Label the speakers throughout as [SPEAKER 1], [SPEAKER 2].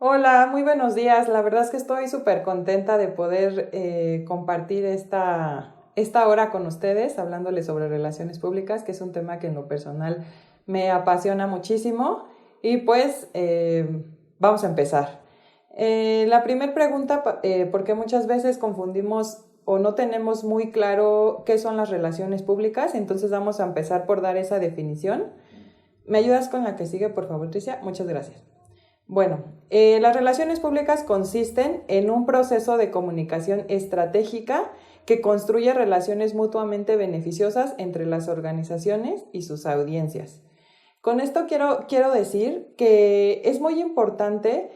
[SPEAKER 1] Hola, muy buenos días. La verdad es que estoy súper contenta de poder compartir esta hora con ustedes, hablándoles sobre relaciones públicas, que es un tema que en lo personal me apasiona muchísimo. Y pues vamos a empezar. La primera pregunta, porque muchas veces confundimos o no tenemos muy claro qué son las relaciones públicas, entonces vamos a empezar por dar esa definición. ¿Me ayudas con la que sigue, por favor, Tricia? Muchas gracias. Bueno, las relaciones públicas consisten en un proceso de comunicación estratégica que construye relaciones mutuamente beneficiosas entre las organizaciones y sus audiencias. Con esto quiero decir que es muy importante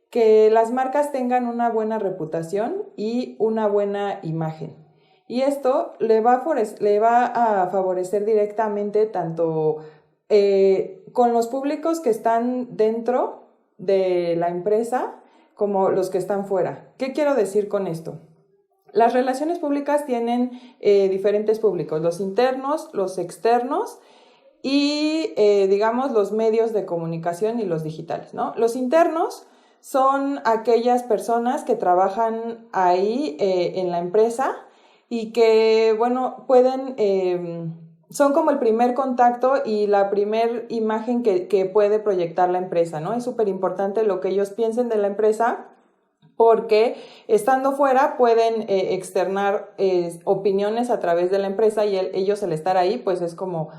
[SPEAKER 1] que las marcas tengan una buena reputación y una buena imagen. Y esto le va a favorecer directamente tanto con los públicos que están dentro de la empresa como los que están fuera. ¿Qué quiero decir con esto? Las relaciones públicas tienen diferentes públicos, los internos, los externos y digamos los medios de comunicación y los digitales, ¿no? Los internos son aquellas personas que trabajan ahí en la empresa y que, bueno, son como el primer contacto y la primer imagen que puede proyectar la empresa, ¿no? Es súper importante lo que ellos piensen de la empresa porque estando fuera pueden externar opiniones a través de la empresa y ellos al estar ahí pues es como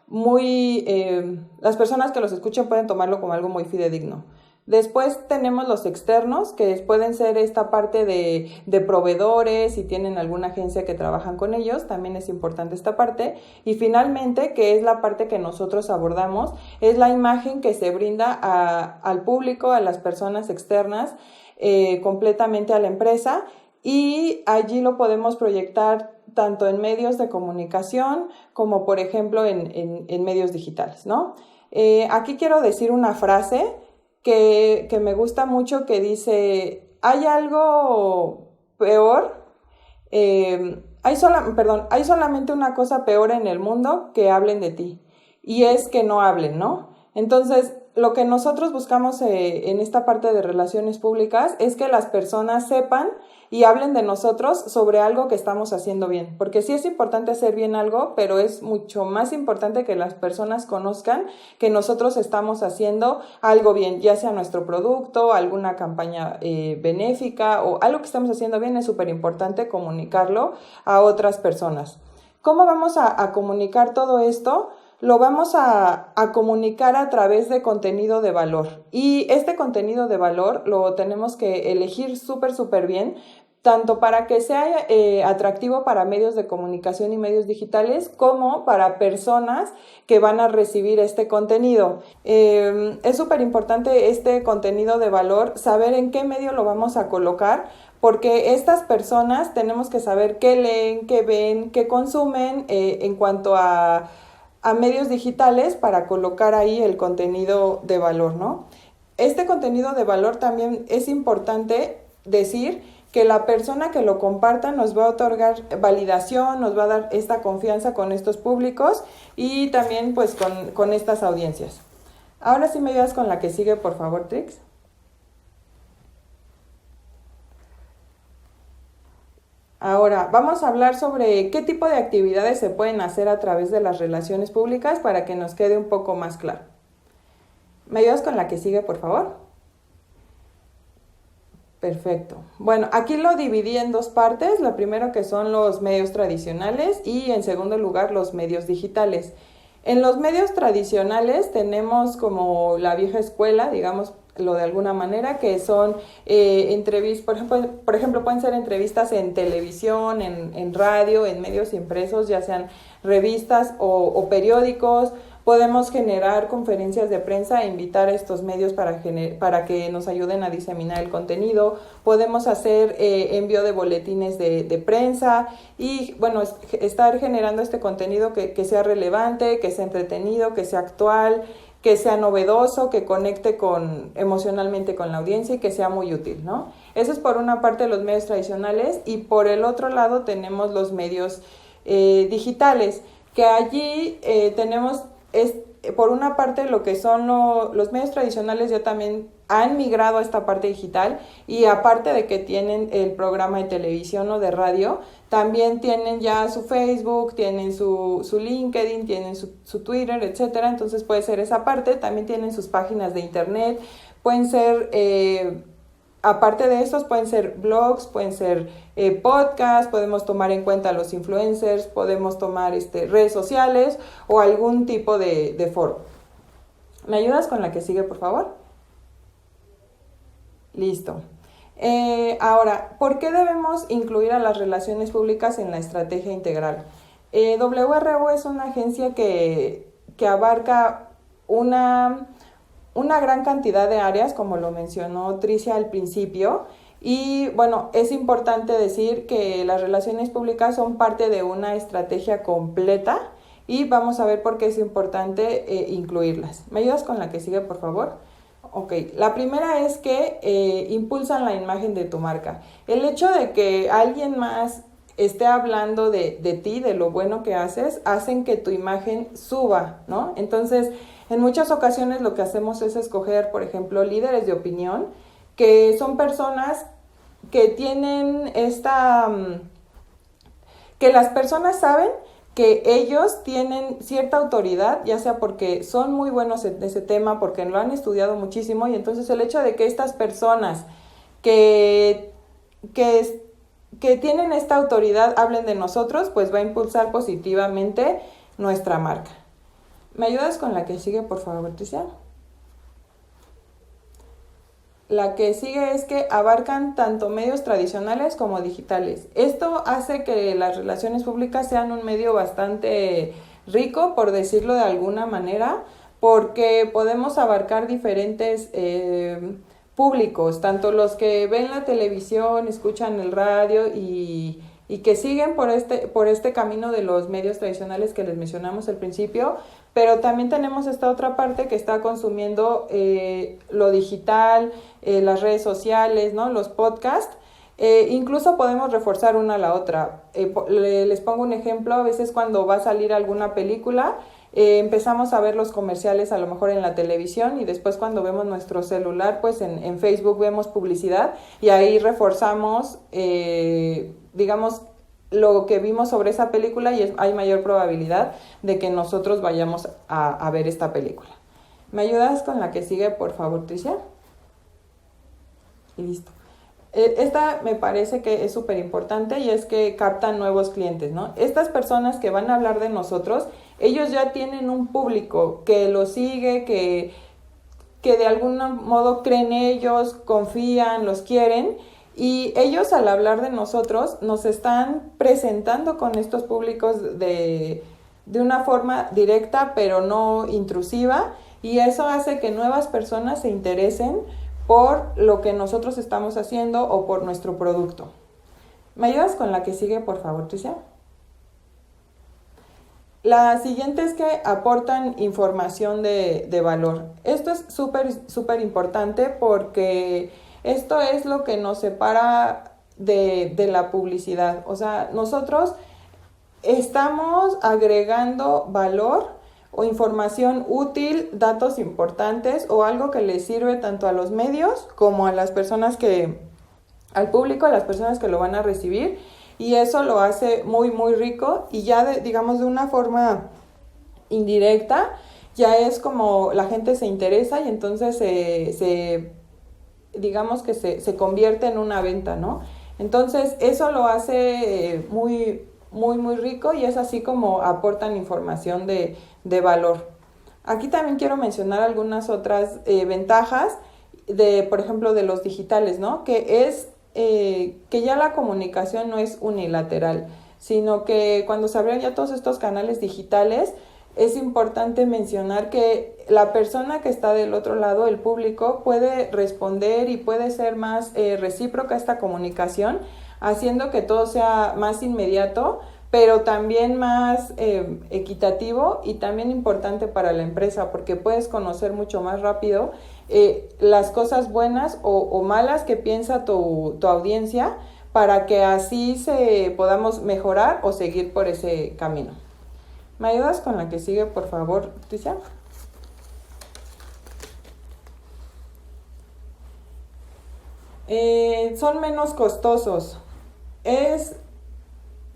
[SPEAKER 1] las personas que los escuchan pueden tomarlo como algo muy fidedigno. Después tenemos los externos, que pueden ser esta parte de proveedores, si tienen alguna agencia que trabajan con ellos, también es importante esta parte. Y finalmente, que es la parte que nosotros abordamos, es la imagen que se brinda al público, a las personas externas, completamente a la empresa. Y allí lo podemos proyectar tanto en medios de comunicación como, por ejemplo, en medios digitales, ¿no? Aquí quiero decir una frase que me gusta mucho que dice, hay algo peor, hay solamente una cosa peor en el mundo que hablen de ti, y es que no hablen, ¿no? Entonces, lo que nosotros buscamos en esta parte de relaciones públicas es que las personas sepan y hablen de nosotros sobre algo que estamos haciendo bien, porque sí es importante hacer bien algo, pero es mucho más importante que las personas conozcan que nosotros estamos haciendo algo bien, ya sea nuestro producto, alguna campaña benéfica o algo que estamos haciendo bien. Es súper importante comunicarlo a otras personas. ¿Cómo vamos a comunicar todo esto? Lo vamos a comunicar a través de contenido de valor. Y este contenido de valor lo tenemos que elegir súper bien, tanto para que sea atractivo para medios de comunicación y medios digitales, como para personas que van a recibir este contenido. Es súper importante este contenido de valor, saber en qué medio lo vamos a colocar, porque estas personas tenemos que saber qué leen, qué ven, qué consumen en cuanto a medios digitales para colocar ahí el contenido de valor, ¿no? Este contenido de valor también es importante decir que la persona que lo comparta nos va a otorgar validación, nos va a dar esta confianza con estos públicos y también pues con estas audiencias. Ahora sí me ayudas con la que sigue, por favor, Trix. Ahora, vamos a hablar sobre qué tipo de actividades se pueden hacer a través de las relaciones públicas para que nos quede un poco más claro. ¿Me ayudas con la que sigue, por favor? Perfecto. Bueno, aquí lo dividí en dos partes. Lo primero que son los medios tradicionales y en segundo lugar los medios digitales. En los medios tradicionales tenemos como la vieja escuela, digamos lo de alguna manera, que son entrevistas, por ejemplo, pueden ser entrevistas en televisión, en radio, en medios impresos, ya sean revistas o periódicos. Podemos generar conferencias de prensa e invitar a estos medios para que nos ayuden a diseminar el contenido. Podemos hacer envío de boletines de prensa y, bueno, estar generando este contenido que sea relevante, que sea entretenido, que sea actual, que sea novedoso, que conecte emocionalmente con la audiencia y que sea muy útil, ¿no? Eso es por una parte los medios tradicionales, y por el otro lado tenemos los medios digitales, que allí tenemos por una parte lo que son los medios tradicionales. Yo también han migrado a esta parte digital y aparte de que tienen el programa de televisión o de radio, también tienen ya su Facebook, tienen su LinkedIn, tienen su Twitter, etcétera. Entonces puede ser esa parte. También tienen sus páginas de internet, pueden ser, aparte de estos, pueden ser blogs, pueden ser podcasts, podemos tomar en cuenta los influencers, podemos tomar redes sociales o algún tipo de foro. ¿Me ayudas con la que sigue, por favor? Listo. Ahora, ¿por qué debemos incluir a las relaciones públicas en la estrategia integral? WRU es una agencia que abarca una gran cantidad de áreas, como lo mencionó Tricia al principio, y bueno, es importante decir que las relaciones públicas son parte de una estrategia completa y vamos a ver por qué es importante incluirlas. ¿Me ayudas con la que sigue, por favor? Ok, la primera es que impulsan la imagen de tu marca. El hecho de que alguien más esté hablando de ti, de lo bueno que haces, hacen que tu imagen suba, ¿no? Entonces, en muchas ocasiones lo que hacemos es escoger, por ejemplo, líderes de opinión, que son personas que tienen que las personas saben que ellos tienen cierta autoridad, ya sea porque son muy buenos en ese tema, porque lo han estudiado muchísimo, y entonces el hecho de que estas personas que tienen esta autoridad hablen de nosotros, pues va a impulsar positivamente nuestra marca. ¿Me ayudas con la que sigue, por favor, Tricia? La que sigue es que abarcan tanto medios tradicionales como digitales. Esto hace que las relaciones públicas sean un medio bastante rico, por decirlo de alguna manera, porque podemos abarcar diferentes públicos, tanto los que ven la televisión, escuchan el radio y que siguen por este camino de los medios tradicionales que les mencionamos al principio, pero también tenemos esta otra parte que está consumiendo lo digital, las redes sociales, ¿no? Los podcasts. Incluso podemos reforzar una a la otra. Les pongo un ejemplo, a veces cuando va a salir alguna película, empezamos a ver los comerciales a lo mejor en la televisión y después cuando vemos nuestro celular, pues en Facebook vemos publicidad y ahí reforzamos, digamos, lo que vimos sobre esa película y hay mayor probabilidad de que nosotros vayamos a ver esta película. ¿Me ayudas con la que sigue, por favor, Tricia? Listo. Esta me parece que es súper importante y es que captan nuevos clientes, ¿no? Estas personas que van a hablar de nosotros, ellos ya tienen un público que los sigue, que de algún modo creen ellos, confían, los quieren, y ellos al hablar de nosotros nos están presentando con estos públicos de una forma directa pero no intrusiva, y eso hace que nuevas personas se interesen por lo que nosotros estamos haciendo o por nuestro producto. ¿Me ayudas con la que sigue, por favor, Tricia? La siguiente es que aportan información de valor. Esto es súper importante porque esto es lo que nos separa de la publicidad. O sea, nosotros estamos agregando valor o información útil, datos importantes o algo que les sirve tanto a los medios como a las personas al público, a las personas que lo van a recibir, y eso lo hace muy rico, y ya digamos de una forma indirecta ya es como la gente se interesa y entonces digamos que se convierte en una venta, ¿no? Entonces eso lo hace muy rico y es así como aportan información de valor. Aquí también quiero mencionar algunas otras ventajas por ejemplo, de los digitales, ¿no? Que es que ya la comunicación no es unilateral, sino que cuando se abren ya todos estos canales digitales, es importante mencionar que la persona que está del otro lado, el público, puede responder y puede ser más recíproca esta comunicación, haciendo que todo sea más inmediato, pero también más equitativo y también importante para la empresa, porque puedes conocer mucho más rápido las cosas buenas o malas que piensa tu audiencia, para que así podamos mejorar o seguir por ese camino. ¿Me ayudas con la que sigue, por favor, Tricia? Son menos costosos. Es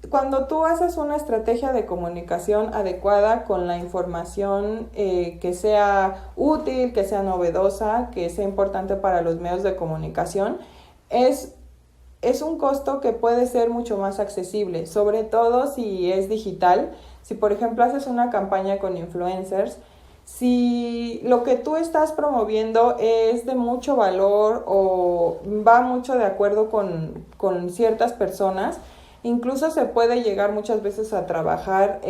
[SPEAKER 1] cuando tú haces una estrategia de comunicación adecuada con la información que sea útil, que sea novedosa, que sea importante para los medios de comunicación, es un costo que puede ser mucho más accesible, sobre todo si es digital. Si por ejemplo haces una campaña con influencers, si lo que tú estás promoviendo es de mucho valor o va mucho de acuerdo con ciertas personas, incluso se puede llegar muchas veces a trabajar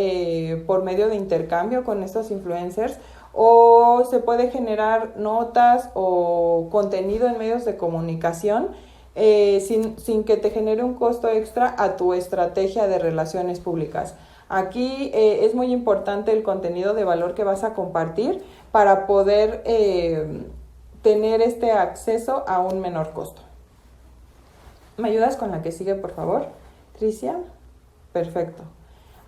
[SPEAKER 1] por medio de intercambio con estos influencers, o se puede generar notas o contenido en medios de comunicación sin que te genere un costo extra a tu estrategia de relaciones públicas. Aquí es muy importante el contenido de valor que vas a compartir para poder tener este acceso a un menor costo. ¿Me ayudas con la que sigue, por favor, Tricia? Perfecto.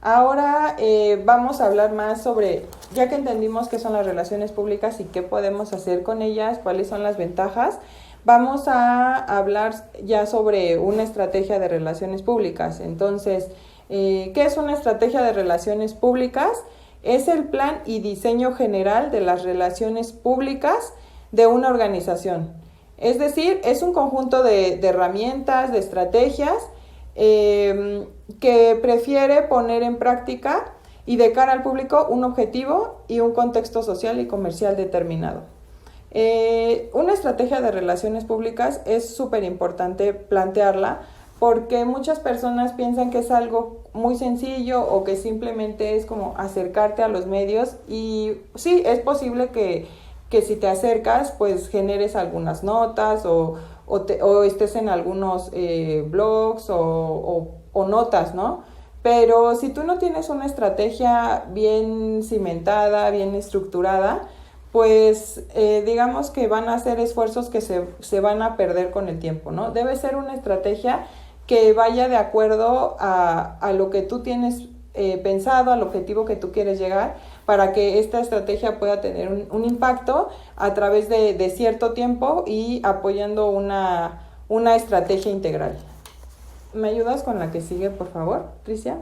[SPEAKER 1] Ahora vamos a hablar más sobre, ya que entendimos qué son las relaciones públicas y qué podemos hacer con ellas, cuáles son las ventajas, vamos a hablar ya sobre una estrategia de relaciones públicas. Entonces, ¿qué es una estrategia de relaciones públicas? Es el plan y diseño general de las relaciones públicas de una organización. Es decir, es un conjunto de herramientas, de estrategias que prefiere poner en práctica y de cara al público un objetivo y un contexto social y comercial determinado. Una estrategia de relaciones públicas es súper importante plantearla porque muchas personas piensan que es algo muy sencillo o que simplemente es como acercarte a los medios, y sí, es posible que si te acercas pues generes algunas notas o estés en algunos blogs o notas, ¿no? Pero si tú no tienes una estrategia bien cimentada, bien estructurada, pues digamos que van a ser esfuerzos que se van a perder con el tiempo, ¿no? Debe ser una estrategia que vaya de acuerdo a lo que tú tienes pensado, al objetivo que tú quieres llegar, para que esta estrategia pueda tener un impacto a través de cierto tiempo y apoyando una estrategia integral. ¿Me ayudas con la que sigue, por favor, Tricia?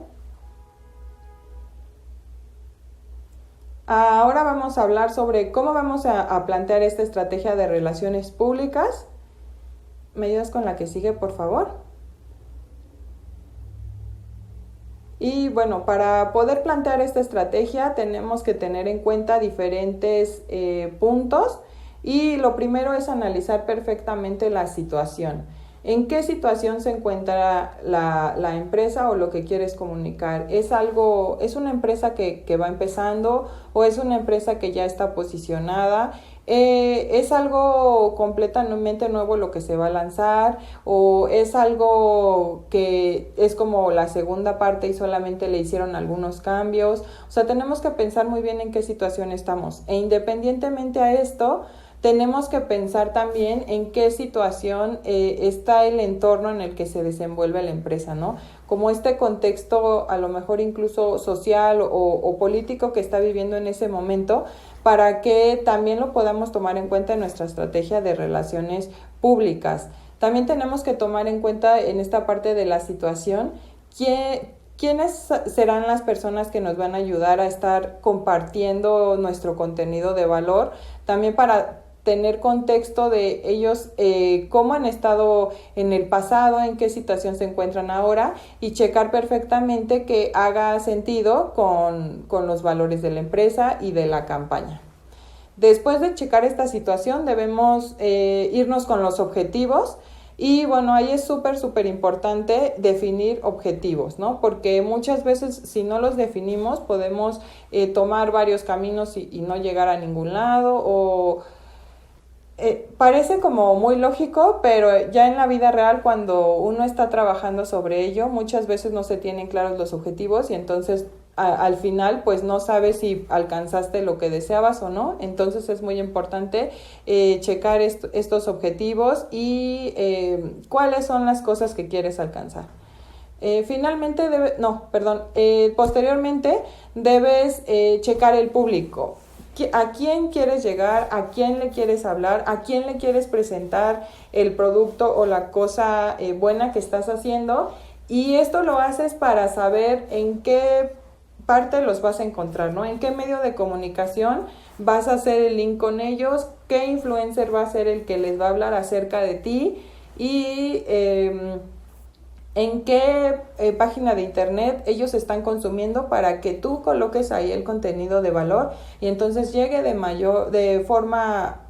[SPEAKER 1] Ahora vamos a hablar sobre cómo vamos a plantear esta estrategia de relaciones públicas. ¿Me ayudas con la que sigue, por favor? Y bueno, para poder plantear esta estrategia tenemos que tener en cuenta diferentes puntos, y lo primero es analizar perfectamente la situación. ¿En qué situación se encuentra la empresa o lo que quieres comunicar? ¿Es una empresa que va empezando o es una empresa que ya está posicionada? ¿Es algo completamente nuevo lo que se va a lanzar o es algo que es como la segunda parte y solamente le hicieron algunos cambios? O sea, tenemos que pensar muy bien en qué situación estamos, e independientemente a esto, tenemos que pensar también en qué situación está el entorno en el que se desenvuelve la empresa, ¿no? Como este contexto a lo mejor incluso social o político que está viviendo en ese momento, para que también lo podamos tomar en cuenta en nuestra estrategia de relaciones públicas. También tenemos que tomar en cuenta en esta parte de la situación quiénes serán las personas que nos van a ayudar a estar compartiendo nuestro contenido de valor, también para tener contexto de ellos, cómo han estado en el pasado, en qué situación se encuentran ahora, y checar perfectamente que haga sentido con los valores de la empresa y de la campaña. Después de checar esta situación, debemos irnos con los objetivos. Y bueno, ahí es súper importante definir objetivos, ¿no? Porque muchas veces si no los definimos podemos tomar varios caminos y no llegar a ningún lado, o parece como muy lógico, pero ya en la vida real, cuando uno está trabajando sobre ello, muchas veces no se tienen claros los objetivos y entonces al final pues no sabes si alcanzaste lo que deseabas o no. Entonces es muy importante checar estos objetivos y cuáles son las cosas que quieres alcanzar. Posteriormente debes checar el público. a quién quieres llegar, a quién le quieres hablar, a quién le quieres presentar el producto o la cosa buena que estás haciendo. Y esto lo haces para saber en qué parte los vas a encontrar, ¿no? En qué medio de comunicación vas a hacer el link con ellos, qué influencer va a ser el que les va a hablar acerca de ti y en qué página de internet ellos están consumiendo para que tú coloques ahí el contenido de valor y entonces llegue de forma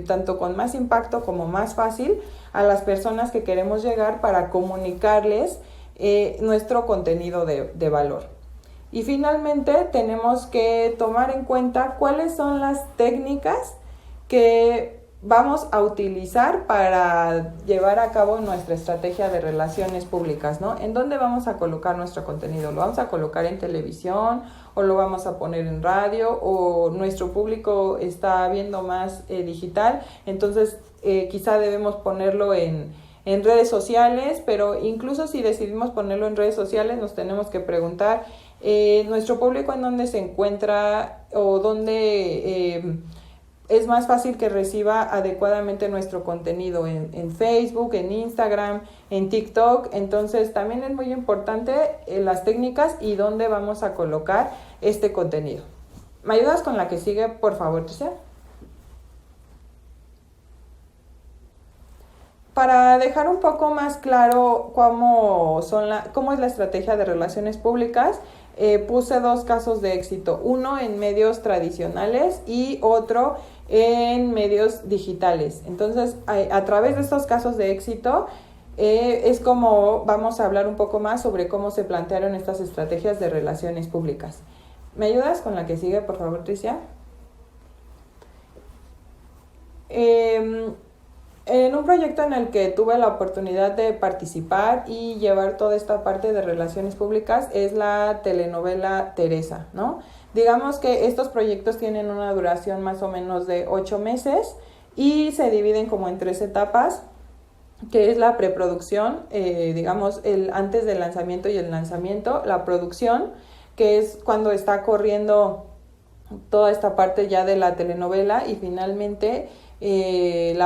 [SPEAKER 1] tanto con más impacto como más fácil a las personas que queremos llegar para comunicarles nuestro contenido de valor. Y finalmente tenemos que tomar en cuenta cuáles son las técnicas que vamos a utilizar para llevar a cabo nuestra estrategia de relaciones públicas, ¿no? ¿En dónde vamos a colocar nuestro contenido? ¿Lo vamos a colocar en televisión o lo vamos a poner en radio o nuestro público está viendo más digital? Entonces quizá debemos ponerlo en redes sociales, pero incluso si decidimos ponerlo en redes sociales nos tenemos que preguntar nuestro público en dónde se encuentra o dónde es más fácil que reciba adecuadamente nuestro contenido en Facebook, en Instagram, en TikTok. Entonces también es muy importante las técnicas y dónde vamos a colocar este contenido. ¿Me ayudas con la que sigue, por favor, Tricia? Para dejar un poco más claro cómo es la estrategia de relaciones públicas, puse 2 casos de éxito, uno en medios tradicionales y otro en medios digitales. Entonces, a través de estos casos de éxito, es como vamos a hablar un poco más sobre cómo se plantearon estas estrategias de relaciones públicas. ¿Me ayudas con la que sigue, por favor, Tricia? En un proyecto en el que tuve la oportunidad de participar y llevar toda esta parte de relaciones públicas es la telenovela Teresa, ¿no? Digamos que estos proyectos tienen una duración más o menos de 8 meses y se dividen como en 3 etapas, que es la preproducción, digamos, antes del lanzamiento y el lanzamiento, la producción, que es cuando está corriendo toda esta parte ya de la telenovela y finalmente el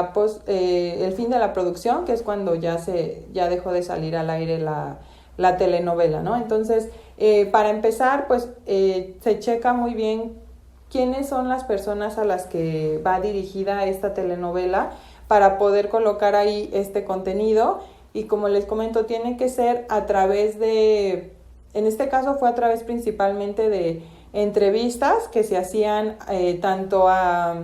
[SPEAKER 1] fin de la producción, que es cuando ya dejó de salir al aire la telenovela, ¿no? Entonces, para empezar, pues se checa muy bien quiénes son las personas a las que va dirigida esta telenovela para poder colocar ahí este contenido y como les comento, tiene que ser a través en este caso fue a través principalmente de entrevistas que se hacían tanto a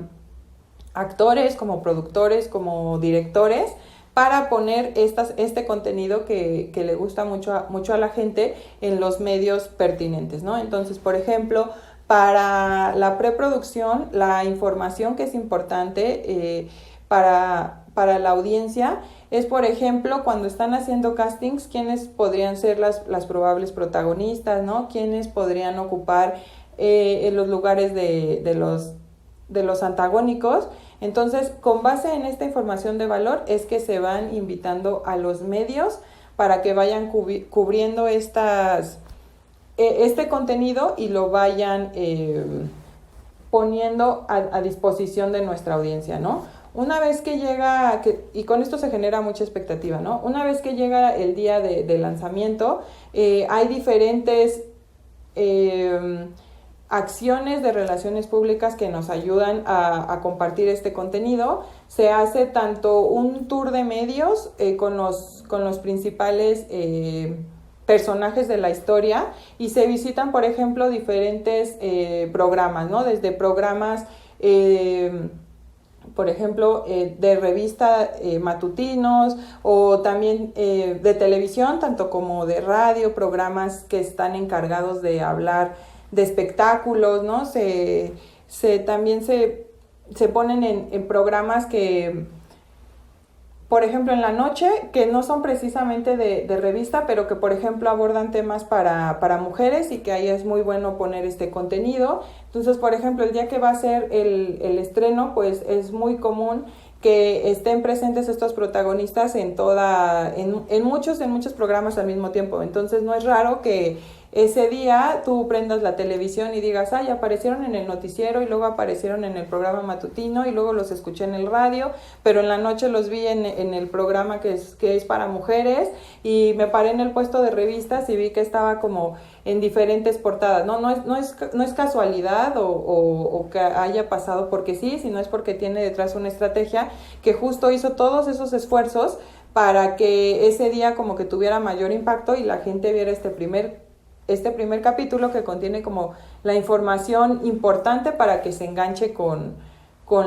[SPEAKER 1] actores como productores como directores para poner este contenido que le gusta mucho a la gente en los medios pertinentes, ¿no? Entonces, por ejemplo, para la preproducción, la información que es importante para la audiencia es, por ejemplo, cuando están haciendo castings, quiénes podrían ser las probables protagonistas, ¿no? Quiénes podrían ocupar en los lugares de los antagónicos. Entonces, con base en esta información de valor es que se van invitando a los medios para que vayan cubriendo este contenido y lo vayan poniendo a disposición de nuestra audiencia, ¿no? Una vez que llega, y con esto se genera mucha expectativa, ¿no? Una vez que llega el día de lanzamiento, hay diferentes acciones de relaciones públicas que nos ayudan a compartir este contenido. Se hace tanto un tour de medios con los principales personajes de la historia y se visitan, por ejemplo, diferentes programas, ¿no? Desde programas por ejemplo, de revista matutinos o también de televisión, tanto como de radio, programas que están encargados de hablar de espectáculos, ¿no? También se ponen en programas que, por ejemplo, en la noche, que no son precisamente de revista, pero que, por ejemplo, abordan temas para mujeres y que ahí es muy bueno poner este contenido. Entonces, por ejemplo, el día que va a ser el estreno, pues es muy común que estén presentes estos protagonistas en muchos programas al mismo tiempo. Entonces, no es raro que ese día tú prendas la televisión y digas, ay, aparecieron en el noticiero y luego aparecieron en el programa matutino y luego los escuché en el radio, pero en la noche los vi en el programa que es para mujeres, y me paré en el puesto de revistas y vi que estaba como en diferentes portadas. No es casualidad o que haya pasado porque sí, sino es porque tiene detrás una estrategia que justo hizo todos esos esfuerzos para que ese día como que tuviera mayor impacto y la gente viera este primer capítulo que contiene como la información importante para que se enganche con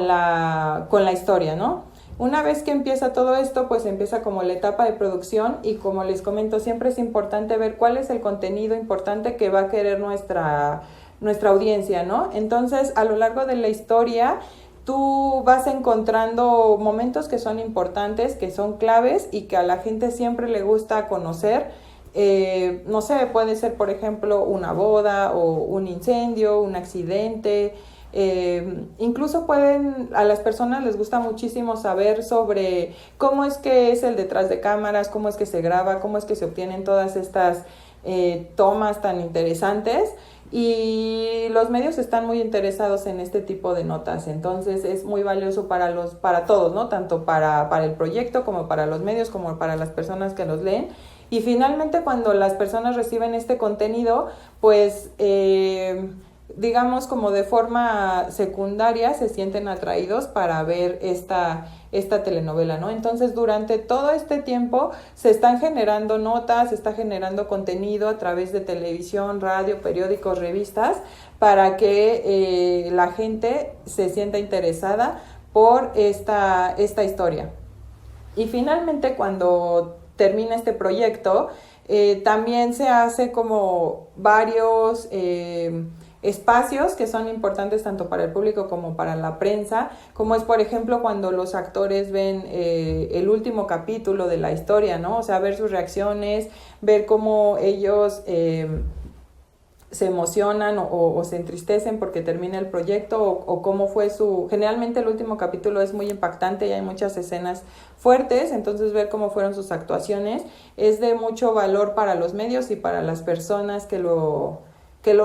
[SPEAKER 1] la historia, ¿no? Una vez que empieza todo esto, pues empieza como la etapa de producción, y como les comento, siempre es importante ver cuál es el contenido importante que va a querer nuestra audiencia, ¿no? Entonces, a lo largo de la historia, tú vas encontrando momentos que son importantes, que son claves y que a la gente siempre le gusta conocer. No sé, puede ser, por ejemplo, una boda o un incendio, un accidente. Incluso a las personas les gusta muchísimo saber sobre cómo es que es el detrás de cámaras, cómo es que se graba, cómo es que se obtienen todas estas tomas tan interesantes, y los medios están muy interesados en este tipo de notas. Entonces es muy valioso para todos, ¿no? Tanto para el proyecto como para los medios, como para las personas que los leen. Y finalmente, cuando las personas reciben este contenido, pues digamos como de forma secundaria se sienten atraídos para ver esta telenovela, ¿no? Entonces, durante todo este tiempo se están generando notas, se está generando contenido a través de televisión, radio, periódicos, revistas, para que la gente se sienta interesada por esta historia. Y finalmente, cuando termina este proyecto, también se hace como varios espacios que son importantes tanto para el público como para la prensa, como es, por ejemplo, cuando los actores ven el último capítulo de la historia, ¿no? O sea, ver sus reacciones, ver cómo ellos se emocionan o se entristecen porque termina el proyecto, o cómo fue generalmente el último capítulo es muy impactante y hay muchas escenas fuertes, entonces ver cómo fueron sus actuaciones es de mucho valor para los medios y para las personas que lo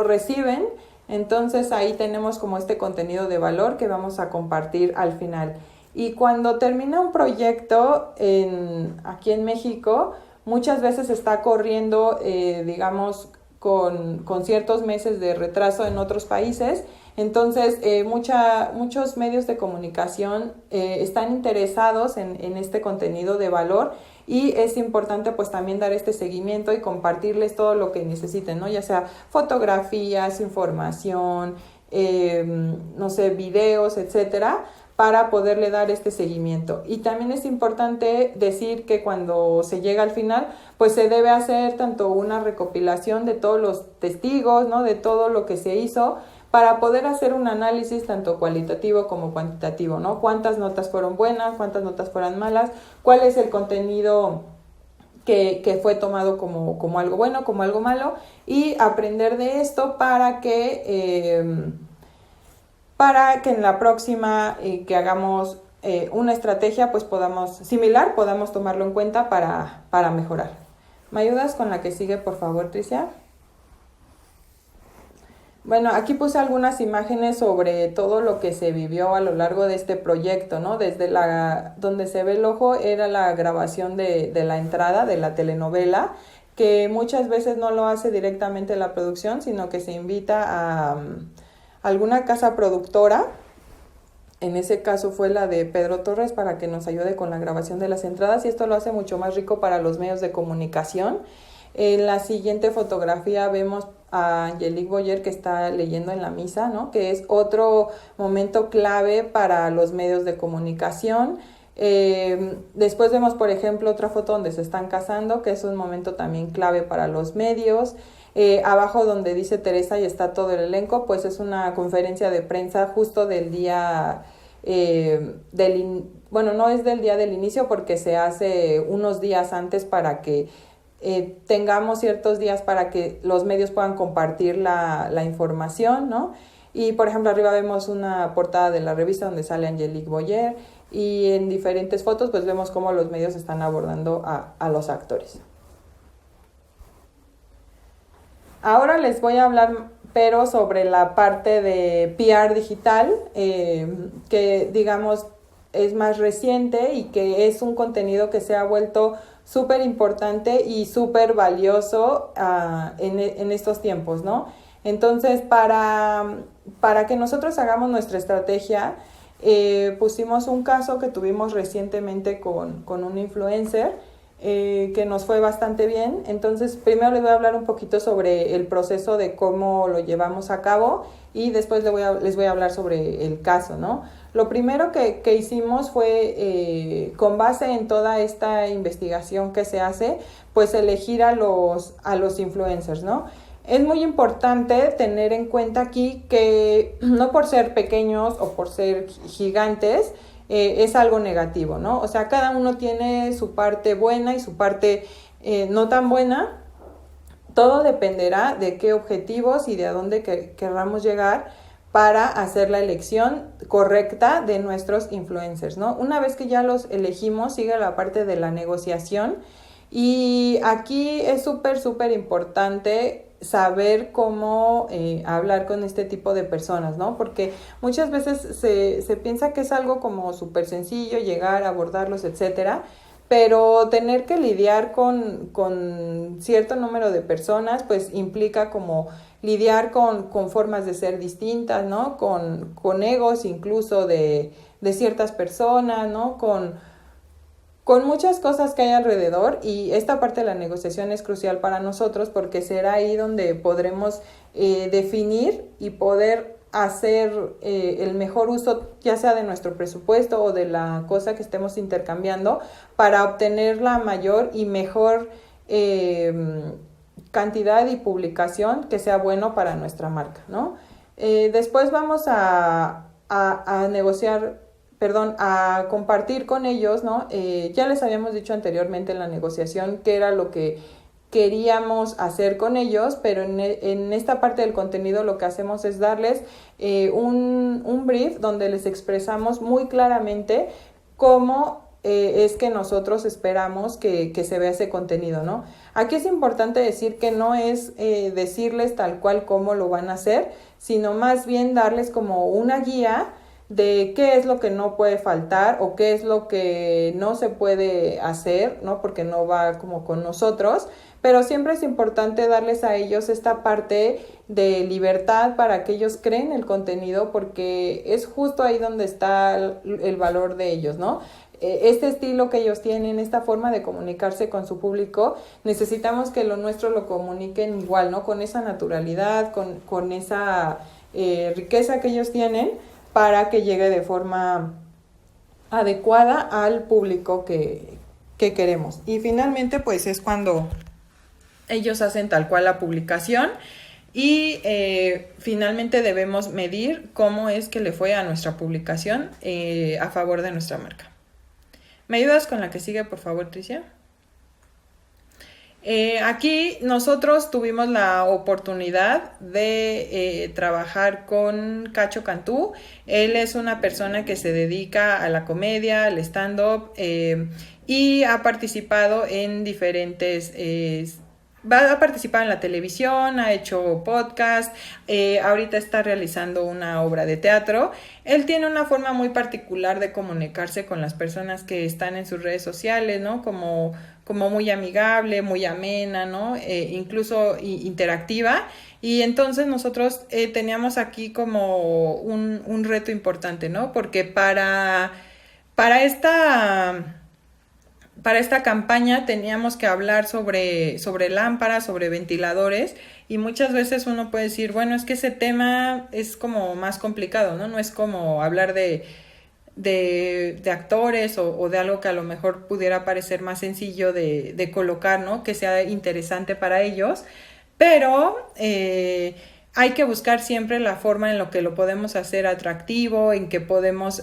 [SPEAKER 1] reciben. Entonces ahí tenemos como este contenido de valor que vamos a compartir al final. Y cuando termina un proyecto aquí en México, muchas veces está corriendo, digamos, con ciertos meses de retraso en otros países. Entonces, muchos medios de comunicación están interesados en este contenido de valor, y es importante pues también dar este seguimiento y compartirles todo lo que necesiten, ¿no? Ya sea fotografías, información, no sé, videos, etcétera, para poderle dar este seguimiento. Y también es importante decir que cuando se llega al final, pues se debe hacer tanto una recopilación de todos los testigos, ¿no? De todo lo que se hizo, para poder hacer un análisis tanto cualitativo como cuantitativo, ¿no? Cuántas notas fueron buenas, cuántas notas fueron malas, cuál es el contenido que fue tomado como algo bueno, como algo malo, y aprender de esto para que en la próxima que hagamos una estrategia pues podamos tomarlo en cuenta para mejorar. ¿Me ayudas con la que sigue, por favor, Tricia? Bueno, aquí puse algunas imágenes sobre todo lo que se vivió a lo largo de este proyecto, ¿no? Desde donde se ve el ojo era la grabación de la entrada de la telenovela, que muchas veces no lo hace directamente la producción, sino que se invita a alguna casa productora. En ese caso fue la de Pedro Torres, para que nos ayude con la grabación de las entradas, y esto lo hace mucho más rico para los medios de comunicación. En la siguiente fotografía vemos a Angelique Boyer, que está leyendo en la misa, ¿no? Que es otro momento clave para los medios de comunicación. Después vemos, por ejemplo, otra foto donde se están casando, que es un momento también clave para los medios. Abajo donde dice Teresa y está todo el elenco, pues es una conferencia de prensa justo del día bueno, no es del día del inicio, porque se hace unos días antes para que tengamos ciertos días para que los medios puedan compartir la información, ¿no? Y, por ejemplo, arriba vemos una portada de la revista donde sale Angelique Boyer, y en diferentes fotos pues vemos cómo los medios están abordando a los actores. Ahora les voy a hablar, pero sobre la parte de PR digital, que digamos es más reciente y que es un contenido que se ha vuelto súper importante y súper valioso en estos tiempos, ¿no? Entonces, para que nosotros hagamos nuestra estrategia, pusimos un caso que tuvimos recientemente con un influencer, que nos fue bastante bien. Entonces, primero les voy a hablar un poquito sobre el proceso de cómo lo llevamos a cabo y después les voy a hablar sobre el caso, ¿no? Lo primero que hicimos fue, con base en toda esta investigación que se hace, pues elegir a los influencers, ¿no? Es muy importante tener en cuenta aquí que no por ser pequeños o por ser gigantes, es algo negativo, ¿no? O sea, cada uno tiene su parte buena y su parte no tan buena. Todo dependerá de qué objetivos y de a dónde querramos llegar para hacer la elección correcta de nuestros influencers, ¿no? Una vez que ya los elegimos, sigue la parte de la negociación y aquí es súper importante saber cómo hablar con este tipo de personas, ¿no? Porque muchas veces se piensa que es algo como súper sencillo llegar, abordarlos, etcétera, pero tener que lidiar con cierto número de personas, pues implica como lidiar con formas de ser distintas, ¿no? Con egos incluso de ciertas personas, ¿no? Con muchas cosas que hay alrededor, y esta parte de la negociación es crucial para nosotros porque será ahí donde podremos definir y poder hacer el mejor uso, ya sea de nuestro presupuesto o de la cosa que estemos intercambiando, para obtener la mayor y mejor cantidad y publicación que sea bueno para nuestra marca, ¿no? Después vamos a negociar, a compartir con ellos, ¿no? Ya les habíamos dicho anteriormente en la negociación qué era lo que queríamos hacer con ellos, pero en esta parte del contenido lo que hacemos es darles un brief donde les expresamos muy claramente cómo es que nosotros esperamos que se vea ese contenido, ¿no? Aquí es importante decir que no es decirles tal cual cómo lo van a hacer, sino más bien darles como una guía de qué es lo que no puede faltar o qué es lo que no se puede hacer, ¿no? Porque no va como con nosotros, pero siempre es importante darles a ellos esta parte de libertad para que ellos creen el contenido, porque es justo ahí donde está el valor de ellos, ¿no? Este estilo que ellos tienen, esta forma de comunicarse con su público, necesitamos que lo nuestro lo comuniquen igual, ¿no? Con esa naturalidad, con esa riqueza que ellos tienen, para que llegue de forma adecuada al público que queremos. Y finalmente, pues es cuando ellos hacen tal cual la publicación y finalmente debemos medir cómo es que le fue a nuestra publicación a favor de nuestra marca. ¿Me ayudas con la que sigue, por favor, Tricia? Aquí nosotros tuvimos la oportunidad de trabajar con Cacho Cantú. Él es una persona que se dedica a la comedia, al stand-up, y ha participado en diferentes... ha participado en la televisión, ha hecho podcast, ahorita está realizando una obra de teatro. Él tiene una forma muy particular de comunicarse con las personas que están en sus redes sociales, ¿no? Como muy amigable, muy amena, ¿no? Incluso interactiva. Y entonces nosotros teníamos aquí como un reto importante, ¿no? Porque para esta campaña teníamos que hablar sobre lámparas, sobre ventiladores, y muchas veces uno puede decir, bueno, es que ese tema es como más complicado, ¿no? No es como hablar de actores o de algo que a lo mejor pudiera parecer más sencillo de colocar, ¿no? Que sea interesante para ellos, pero hay que buscar siempre la forma en la que lo podemos hacer atractivo, en que podemos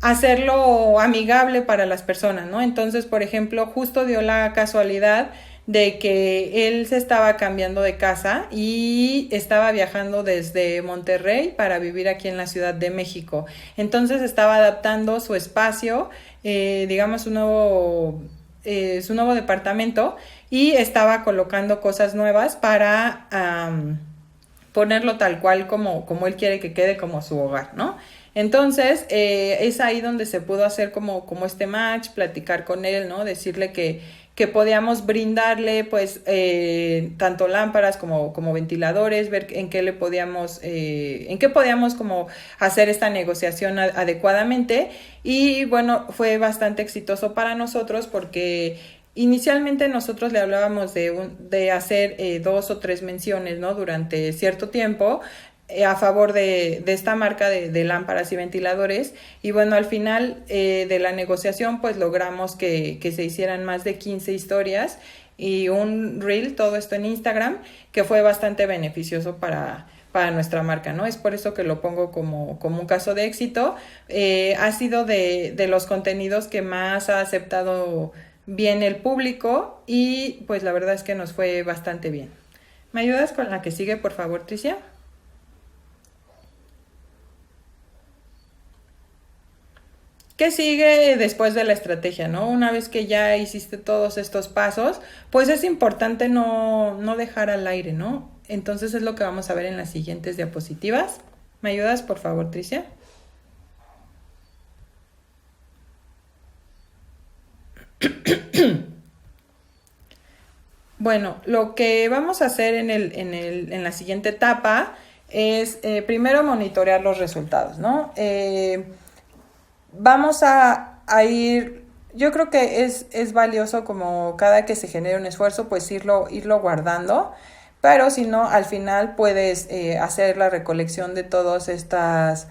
[SPEAKER 1] hacerlo amigable para las personas, ¿no? Entonces, por ejemplo, justo dio la casualidad de que él se estaba cambiando de casa y estaba viajando desde Monterrey para vivir aquí en la Ciudad de México. Entonces estaba adaptando su espacio, digamos, un nuevo su nuevo departamento y estaba colocando cosas nuevas para ponerlo tal cual como él quiere que quede como su hogar, ¿no? Entonces, es ahí donde se pudo hacer como este match, platicar con él, ¿no? Decirle que podíamos brindarle, pues, tanto lámparas como ventiladores, ver en qué le podíamos, en qué podíamos como hacer esta negociación adecuadamente. Y bueno, fue bastante exitoso para nosotros porque inicialmente nosotros le hablábamos de hacer 2 o 3 menciones, ¿no? Durante cierto tiempo a favor de esta marca de lámparas y ventiladores. Y bueno, al final de la negociación pues logramos que se hicieran más de 15 historias y un reel, todo esto en Instagram, que fue bastante beneficioso para nuestra marca, ¿no? Es por eso que lo pongo como un caso de éxito. Ha sido de los contenidos que más ha aceptado bien el público y pues la verdad es que nos fue bastante bien. ¿Me ayudas con la que sigue, por favor, Tricia? ¿Qué sigue después de la estrategia, no? Una vez que ya hiciste todos estos pasos, pues es importante no dejar al aire, ¿no? Entonces es lo que vamos a ver en las siguientes diapositivas. ¿Me ayudas, por favor, Tricia? Bueno, lo que vamos a hacer en la siguiente etapa es primero monitorear los resultados, ¿no? Vamos a ir, yo creo que es valioso como cada que se genere un esfuerzo, pues irlo guardando, pero si no, al final puedes hacer la recolección de todas estas,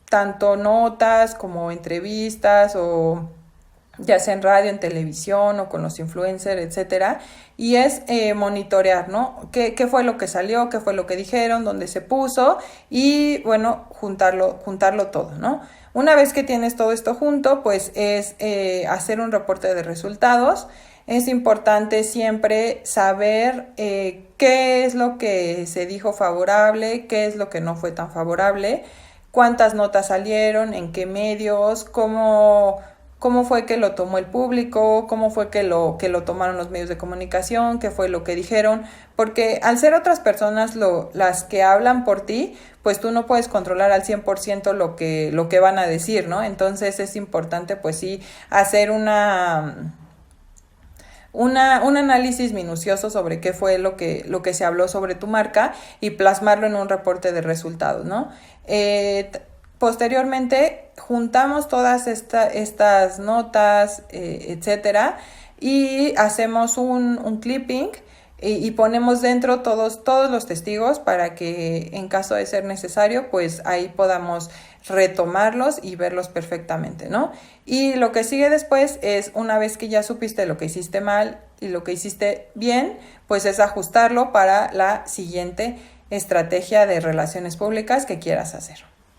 [SPEAKER 1] tanto notas como entrevistas o ya sea en radio, en televisión o con los influencers, etcétera, y es monitorear, ¿no? ¿Qué fue lo que salió? ¿Qué fue lo que dijeron? ¿Dónde se puso? Y bueno, juntarlo todo, ¿no? Una vez que tienes todo esto junto, pues es hacer un reporte de resultados. Es importante siempre saber qué es lo que se dijo favorable, qué es lo que no fue tan favorable, cuántas notas salieron, en qué medios, cómo fue que lo tomó el público, cómo fue que lo tomaron los medios de comunicación, qué fue lo que dijeron, porque al ser otras personas las que hablan por ti, pues tú no puedes controlar al 100% lo que van a decir, ¿no? Entonces es importante pues sí hacer un análisis minucioso sobre qué fue lo que se habló sobre tu marca y plasmarlo en un reporte de resultados, ¿no? Posteriormente juntamos todas estas notas, etcétera, y hacemos un clipping y ponemos dentro todos los testigos para que en caso de ser necesario, pues ahí podamos retomarlos y verlos perfectamente, ¿no? Y lo que sigue después es, una vez que ya supiste lo que hiciste mal y lo que hiciste bien, pues es ajustarlo para la siguiente estrategia de relaciones públicas que quieras hacer.